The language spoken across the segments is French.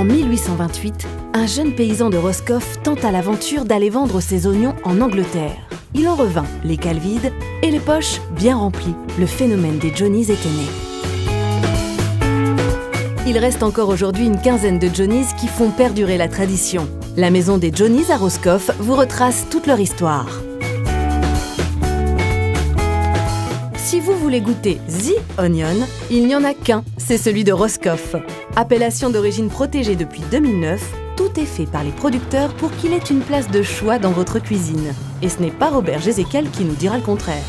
En 1828, un jeune paysan de Roscoff tenta l'aventure d'aller vendre ses oignons en Angleterre. Il en revint, les cales vides et les poches bien remplies. Le phénomène des Johnnies était né. Il reste encore aujourd'hui une quinzaine de Johnnies qui font perdurer la tradition. La maison des Johnnies à Roscoff vous retrace toute leur histoire. Si vous voulez goûter The Onion, il n'y en a qu'un, c'est celui de Roscoff. Appellation d'origine protégée depuis 2009, tout est fait par les producteurs pour qu'il ait une place de choix dans votre cuisine. Et ce n'est pas Robert Jézéquel qui nous dira le contraire.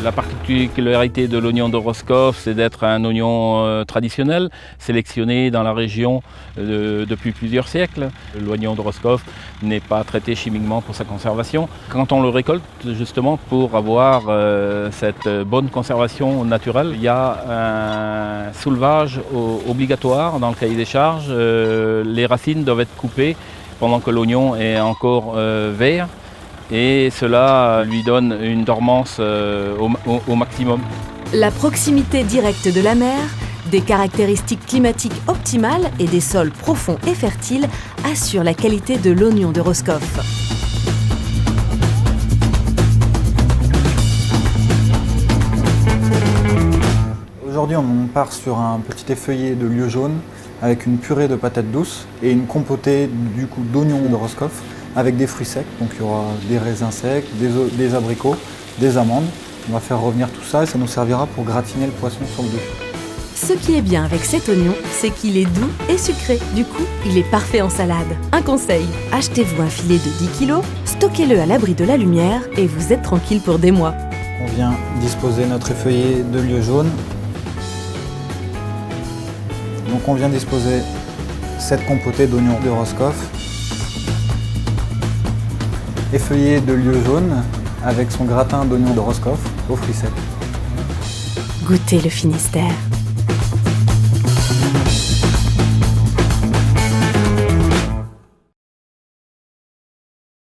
La particularité de l'oignon de Roscoff, c'est d'être un oignon traditionnel, sélectionné dans la région depuis plusieurs siècles. L'oignon de Roscoff n'est pas traité chimiquement pour sa conservation. Quand on le récolte, justement, pour avoir cette bonne conservation naturelle, il y a un soulevage obligatoire dans le cahier des charges. Les racines doivent être coupées pendant que l'oignon est encore vert. Et cela lui donne une dormance au maximum. La proximité directe de la mer, des caractéristiques climatiques optimales et des sols profonds et fertiles assurent la qualité de l'oignon de Roscoff. Aujourd'hui, on part sur un petit effeuillé de lieu jaune avec une purée de patates douces et une compotée d'oignons de Roscoff avec des fruits secs. Donc il y aura des raisins secs, des abricots, des amandes. On va faire revenir tout ça et ça nous servira pour gratiner le poisson sur le dessus. Ce qui est bien avec cet oignon, c'est qu'il est doux et sucré. Du coup, il est parfait en salade. Un conseil, achetez-vous un filet de 10 kg, stockez-le à l'abri de la lumière et vous êtes tranquille pour des mois. On vient disposer notre effeuillé de lieu jaune. Donc on vient disposer cette compotée d'oignons de Roscoff. Effeuillé de lieu jaune avec son gratin d'oignons de Roscoff aux fruits secs. Goûtez le Finistère.